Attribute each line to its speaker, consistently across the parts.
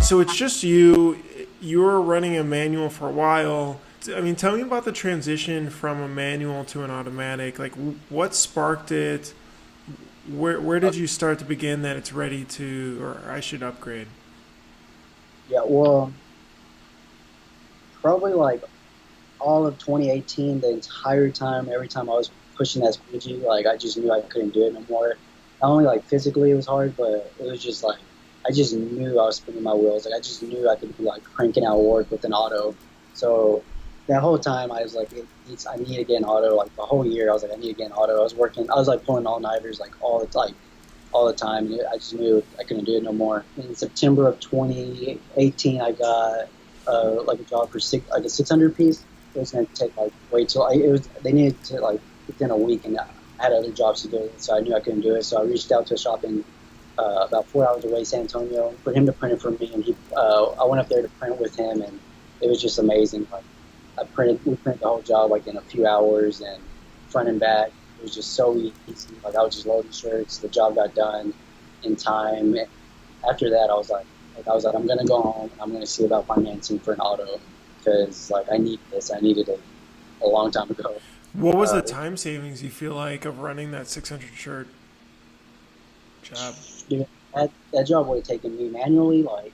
Speaker 1: So it's just you. You were running a manual for a while. I mean, tell me about the transition from a manual to an automatic. Like, what sparked it? Where did you start to begin that it's ready to, or I should upgrade?
Speaker 2: Yeah, well, probably like all of 2018, the entire time, every time I was pushing that squeegee, like I just knew I couldn't do it no more. Not only like physically it was hard, but it was just like I just knew I was spinning my wheels. Like I just knew I could be like cranking out work with an auto. So that whole time I was like, I need to get an auto. Like the whole year I was like, I need to get an auto. I was working, I was like pulling all nighters like all the time. And I just knew I couldn't do it no more. In September of 2018, I got like a job for like a 600 piece. It was going to take like way too. It was they needed to like within a week, and I had other jobs to do, so I knew I couldn't do it. So I reached out to a shop in about 4 hours away, San Antonio, for him to print it for me, and I went up there to print with him, and it was just amazing. Like we printed the whole job like in a few hours, and front and back. It was just so easy. Like I was just loading shirts. The job got done in time. After that, I was like, I'm gonna go home. I'm gonna see about financing for an auto because like I need this. I needed it a long time ago.
Speaker 1: What was the
Speaker 2: Uh,
Speaker 1: time savings you feel like of running that 600 shirt job?
Speaker 2: Dude, that job would have taken me manually. Like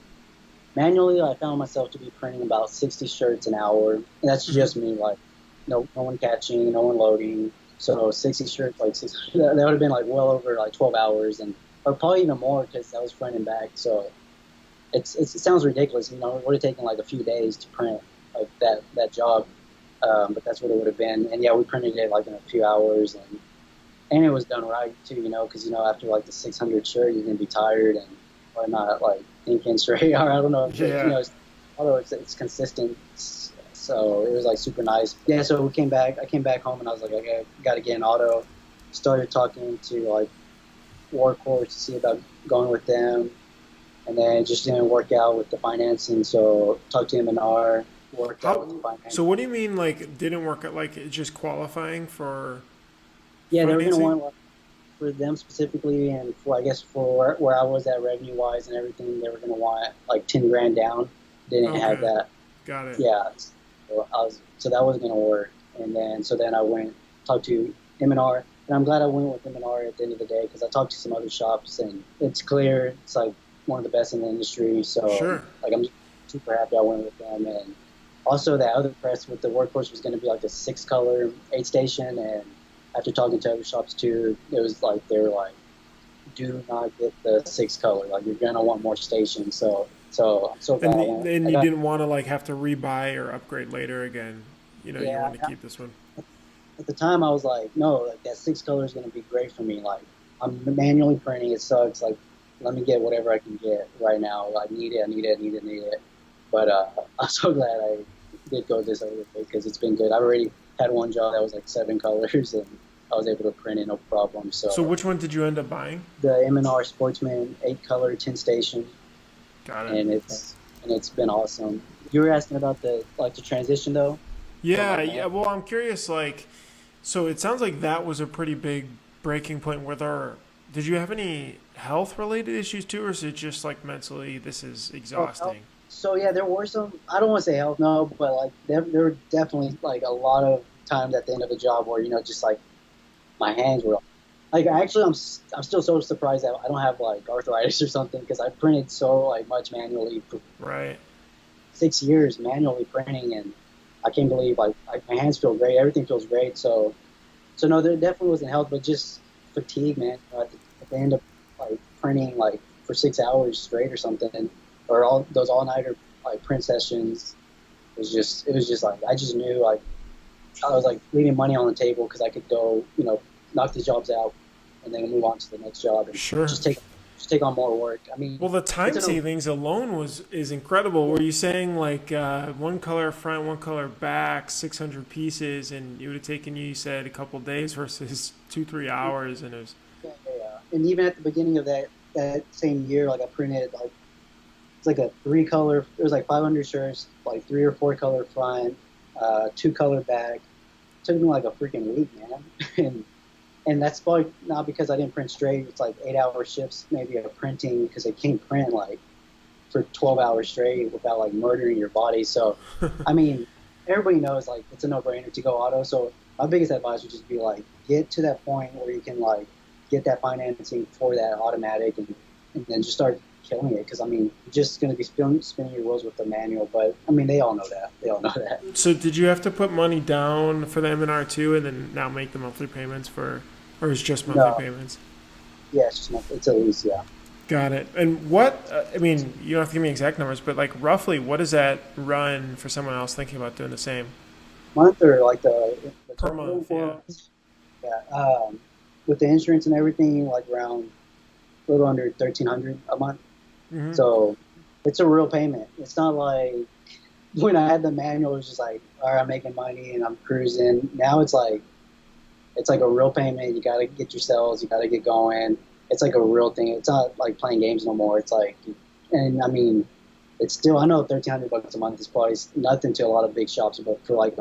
Speaker 2: manually, I found myself to be printing about 60 shirts an hour. And that's
Speaker 1: Hmm.
Speaker 2: just me. Like no one catching, no one loading. So 60 shirts, like 600, that would have been like well over like 12 hours, and or probably even more because that was front and back. So it sounds ridiculous. It would have taken like a few days to print like that job. But that's what it would have been. And yeah, we printed it like in a few hours, and it was done right too. Because after like the 600 shirt, you're gonna be tired and or not like thinking straight. Or I don't know, but
Speaker 1: Yeah.
Speaker 2: although it's consistent, so it was like super nice. Yeah, so we came back. I came back home and I was like, I got to get an auto. Started talking to like Workhorse to see about going with them, and then it just didn't work out with the financing. So talked to M&R, worked out with the
Speaker 1: How?
Speaker 2: financing.
Speaker 1: So what do you mean like it didn't work out? Like it's just qualifying for
Speaker 2: Yeah, they were gonna
Speaker 1: financing?
Speaker 2: want like, for them specifically, and for I guess for where I was at revenue wise and everything, they were gonna want like 10 grand down. Didn't have
Speaker 1: Okay,
Speaker 2: that.
Speaker 1: got it.
Speaker 2: Yeah, so that wasn't gonna work. And then I went talked to M&R, and I'm glad I went with M&R at the end of the day because I talked to some other shops, and it's clear it's like one of the best in the industry. So
Speaker 1: Sure.
Speaker 2: like I'm super happy I went with them. And also that other press with the Workhorse was going to be like a 6 color 8 station, and after talking to other shops too, it was like they were like, do not get the 6 color. Like you're gonna want more stations. So I'm so glad
Speaker 1: And
Speaker 2: I went.
Speaker 1: then
Speaker 2: I
Speaker 1: you
Speaker 2: got
Speaker 1: didn't want to like have to rebuy or upgrade later again. You
Speaker 2: yeah.
Speaker 1: want to keep this one.
Speaker 2: At the time I was like, no, like that 6 color is gonna be great for me. Like I'm manually printing. It sucks. Like let me get whatever I can get right now. I need it. I need it. I need it. I need it. But I'm so glad I did go this other way because it's been good. I already had one job that was like 7 colors, and I was able to print it no problem.
Speaker 1: So
Speaker 2: So
Speaker 1: which one did you end up buying?
Speaker 2: the M&R Sportsman 8 color 10 station,
Speaker 1: Got it.
Speaker 2: and it's been awesome. You were asking about the transition though from
Speaker 1: Yeah,
Speaker 2: like
Speaker 1: yeah.
Speaker 2: man.
Speaker 1: Well, I'm curious. Like, so it sounds like that was a pretty big breaking point. With our, did you have any health related issues too, or is it just like mentally this is
Speaker 2: Oh, health.
Speaker 1: exhausting?
Speaker 2: So yeah, there were some. I don't want to say health, no, but like there were definitely like a lot of times at the end of the job where just like my hands were like actually I'm still so surprised that I don't have like arthritis or something because I printed so like much manually for
Speaker 1: Right.
Speaker 2: 6 years manually printing, and I can't believe like my hands feel great, everything feels great. So no, there definitely wasn't health, but just fatigue, man. At the end of like printing like for 6 hours straight or something, or all those all nighter like print sessions, it was just like I just knew like I was like leaving money on the table because I could go knock these jobs out and then move on to the next job and
Speaker 1: Sure.
Speaker 2: just take on more work. I mean,
Speaker 1: Well, the
Speaker 2: it's
Speaker 1: time
Speaker 2: an
Speaker 1: savings alone is incredible.
Speaker 2: yeah,
Speaker 1: Were you saying like one color front, one color back, 600 pieces, and it would have taken you said a couple days versus 2 3 hours, and it was
Speaker 2: yeah, yeah. And even at the beginning of that same year, like I printed like it's like a 3 color. It was like 500 shirts, like 3 or 4 color front, 2 color back. It took me like a freaking week, man. and and that's probably not because I didn't print straight. It's like 8 hour shifts maybe of printing because I can't print like for 12 hours straight without like murdering your body. So, I mean, everybody knows like it's a no-brainer to go auto. So my biggest advice would just be like get to that point where you can like get that financing for that automatic and then just start killing it. Because I mean, you're just going to be spinning your wheels with the manual. But I mean, they all know that. They all know that.
Speaker 1: So did you have to put money down for the M&R too, and then now make the monthly payments for, or is just monthly
Speaker 2: No,
Speaker 1: payments?
Speaker 2: yeah, it's just it's a lease. Yeah,
Speaker 1: Got it. And what, I mean, you don't have to give me exact numbers, but like roughly, what does that run for someone else thinking about doing the same
Speaker 2: month or like the
Speaker 1: per
Speaker 2: total
Speaker 1: month? Yeah.
Speaker 2: for yeah. With the insurance and everything, like around a little under 1,300 a month.
Speaker 1: Hmm.
Speaker 2: So it's a real payment. It's not like when I had the manual, it was just like, all right, I'm making money and I'm cruising. Now it's like a real payment. You got to get your sales. You got to get going. It's like a real thing. It's not like playing games no more. It's like, and I mean, it's still. I know $1,300 a month is probably nothing to a lot of big shops, but for like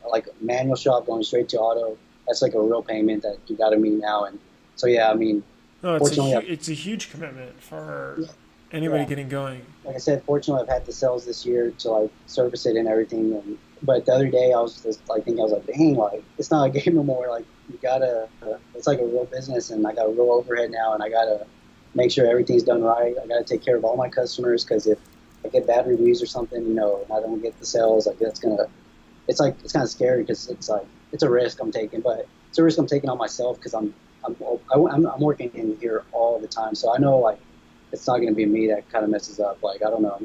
Speaker 2: like a manual shop going straight to auto, that's like a real payment that you got to meet now. And so yeah, I mean,
Speaker 1: No,
Speaker 2: fortunately,
Speaker 1: it's a huge commitment for
Speaker 2: yeah,
Speaker 1: anybody
Speaker 2: yeah.
Speaker 1: getting going.
Speaker 2: Like I said, fortunately, I've had the sales this year to like service it and everything. But the other day, I was just like thinking, I was like, dang, like it's not a game no more. Like you gotta, it's like a real business, and I got a real overhead now, and I gotta make sure everything's done right. I gotta take care of all my customers because if I get bad reviews or something, you know, and I don't get the sales, like that's gonna, it's like it's kind of scary because it's like it's a risk I'm taking, but it's a risk I'm taking on myself because I'm working in here all the time, so I know like it's not going to be me that kind of messes up. Like I don't know,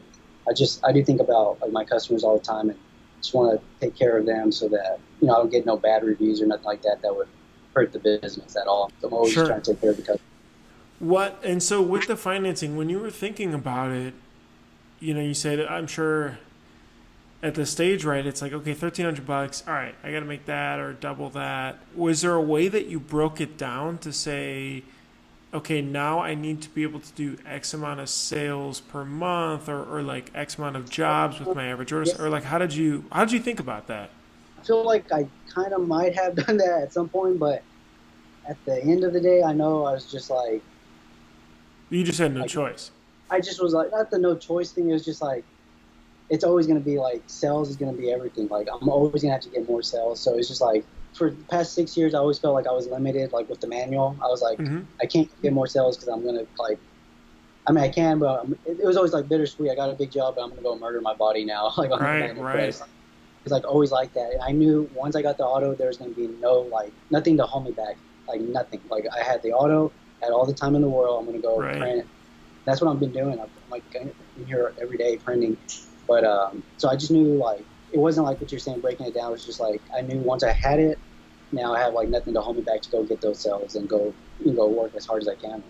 Speaker 2: I do think about like my customers all the time and just want to take care of them so that I don't get no bad reviews or nothing like that that would hurt the business at all. So I'm always just
Speaker 1: Sure.
Speaker 2: trying to take care of the customer.
Speaker 1: What, and so with the financing, when you were thinking about it, you said, I'm sure at the stage, right, it's like, okay, $1,300. All right, I got to make that or double that. Was there a way that you broke it down to say, okay, now I need to be able to do X amount of sales per month, or like X amount of jobs with my average orders,
Speaker 2: Yeah,
Speaker 1: or like how did you think about that?
Speaker 2: I feel like I kind of might have done that at some point, but at the end of the day, I know I was just
Speaker 1: You just had no
Speaker 2: like
Speaker 1: choice.
Speaker 2: I just was like not the no choice thing. It was just like it's always going to be like sales is going to be everything. Like I'm always going to have to get more sales. So it's just like for the past 6 years, I always felt like I was limited. Like with the manual, I was like,
Speaker 1: Hmm.
Speaker 2: I can't get more sales because I'm going to like. I mean, I can, but it was always like bittersweet. I got a big job, but I'm going to go murder my body now, like on the
Speaker 1: Right,
Speaker 2: manual
Speaker 1: right.
Speaker 2: press. It's like always like that. And I knew once I got the auto, there was going to be no like nothing to hold me back. Like nothing. Like I had the auto, had all the time in the world. I'm going to go
Speaker 1: Right.
Speaker 2: print. That's what I've been doing. I'm like in here every day printing. But so I just knew like it wasn't like what you're saying, breaking it down. It was just like I knew once I had it, now I have like nothing to hold me back to go get those sales and go work as hard as I can.